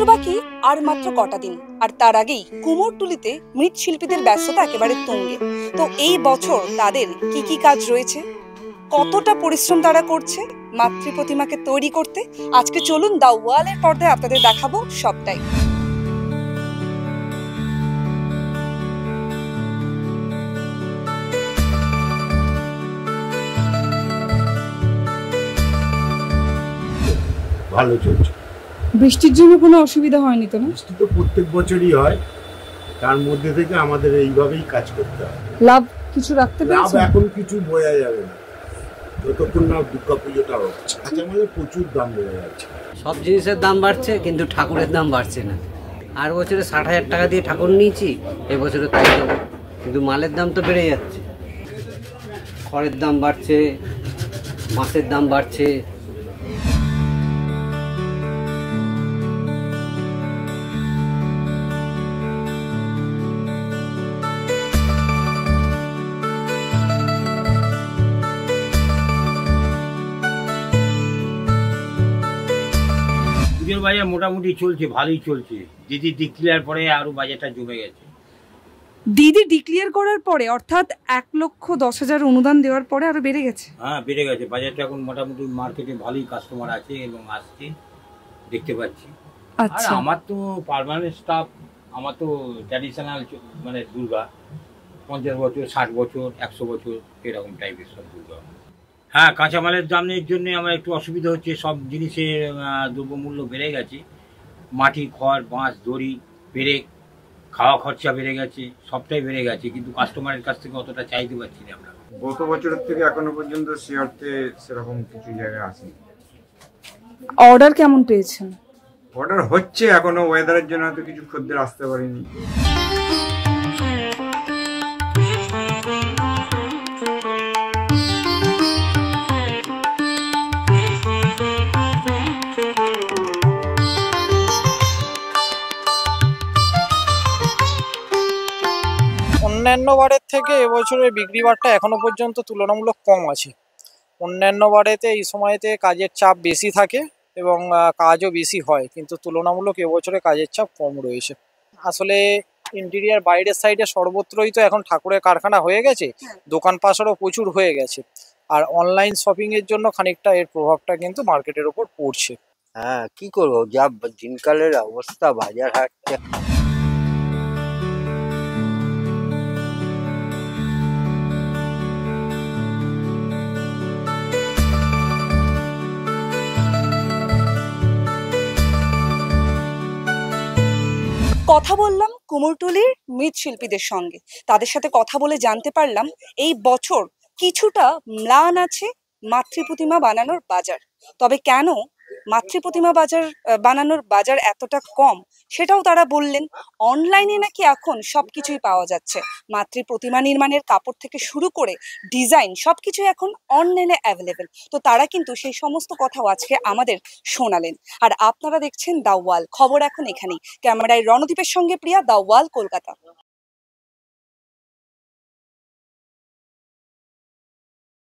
পুজোর বাকি আর মাত্র কটা দিন, আর তার আগেই কুমোরটুলিতে মৃৎশিল্পীদের ব্যস্ততা একেবারে তুঙ্গে। তো এই বছর তাদের কি কি কাজ রয়েছে, কতটা পরিশ্রম তারা করছে মাতৃ প্রতিমাকে তৈরি করতে, আজকে চলুন দ্য ওয়ালের পর্দায় আপনাদের দেখাবো সবটাই। ভালো চলছে। বৃষ্টির জন্য কোনো অসুবিধা হয়নি তো? না, বৃষ্টি তো প্রত্যেক বছরই হয়, তার মধ্যে থেকে আমাদের এইভাবেই কাজ করতে হয়। লাভ কিছু রাখতে লাভ পেরেছেন? এখন কিছু বোঝা যাবে না যতক্ষণ না দুর্গা পুজোটা হচ্ছে। আচ্ছা, আমাদের প্রচুর দাম বেড়ে যাচ্ছে। সব জিনিসের দাম বাড়ছে, কিন্তু ঠাকুরের দাম বাড়ছে না। আর বছরে 60,000 টাকা দিয়ে ঠাকুর নিয়েছি, এবছরে তাই দেবো, কিন্তু মালের দাম তো বেড়ে যাচ্ছে। খড়ের দাম বাড়ছে, মাছের দাম বাড়ছে। পুজোর বাজার মোটামুটি চলছে, ভালোই চলছে। দিদি ডিক্লেয়ার পরে আরো বাজারটা জমে গেছে। দিদি ডিক্লেয়ার করার পরে, অর্থাৎ 1,10,000 অনুদান দেওয়ার পরে আরো বেড়ে গেছে? হ্যাঁ, বেড়ে গেছে বাজারটা। এখন মোটামুটি মার্কেটে ভালোই কাস্টমার আছে এবং আসছে, দেখতে পাচ্ছি। আর আচ্ছা, আমার তো পার্মানেন্ট স্টাফ, আমার তো ট্র্যাডিশনাল মানে দুর্গা 50 বছর, 60 বছর, 100 বছর এরকম টাইপের সব দুর্গা। হ্যাঁ, কাঁচামালের দামের জন্য আমার একটু অসুবিধা হচ্ছে। সব জিনিসের দ্রব্যমূল্য বেড়ে গেছে। মাটি, খড়, বাঁশ, দড়ি, পেরেক, খাওয়া খরচা বেড়ে গেছে, সবটাই বেড়ে গেছে, কিন্তু কাস্টমারের কাছ থেকে অতটা চাইতে পারছি না আমরা। গত বছরের থেকে এখনো পর্যন্ত সে অর্থে সেরকম কিছু জায়গায় আসেনি। অর্ডার কেমন পেয়েছেন? অর্ডার হচ্ছে, এখনো ওয়েদারের জন্য হয়তো কিছু খদ্দের আসতে পারেনি। অন্যান্য বারের থেকে এবছরের বিক্রি বারটা এখনো পর্যন্ত তুলনামূলক কম আছে। অন্যান্য বারেতে এই সময়তে কাজের চাপ বেশি থাকে এবং কাজও বেশি হয়, কিন্তু তুলনামূলক এবছরে কাজের চাপ কম রয়েছে। আসলে ইন্টেরিয়ার বাইরের সাইডে সর্বত্রই তো এখন ঠাকুরের কারখানা হয়ে গেছে, দোকান পাশারও প্রচুর হয়ে গেছে, আর অনলাইন শপিং এর জন্য খানিকটা এর প্রভাবটা কিন্তু মার্কেটের ওপর পড়ছে। হ্যাঁ, কি করবো, যা দিনকালের অবস্থা বাজার হাটটা। কথা বললাম কুমোরটুলির মৃৎশিল্পীদের সঙ্গে, তাদের সাথে কথা বলে জানতে পারলাম এই বছর কিছুটা ম্লান আছে মাতৃ প্রতিমা বানানোর বাজার। তবে কেন মাতৃ প্রতিমা বানানোর বাজার এতটা কম, সেটাও তারা বললেন। অনলাইনে নাকি এখন সবকিছুই পাওয়া যাচ্ছে, মাতৃ প্রতিমা নির্মাণের কাপড় থেকে শুরু করে ডিজাইন সবকিছুই এখন অনলাইনে অ্যাভেলেবেল। তো তারা কিন্তু সেই সমস্ত কথাও আজকে আমাদের শোনালেন। আর আপনারা দেখছেন দ্য ওয়াল, খবর এখন এখানেই। ক্যামেরায় রণদীপের সঙ্গে প্রিয়া, দ্য ওয়াল, কলকাতা।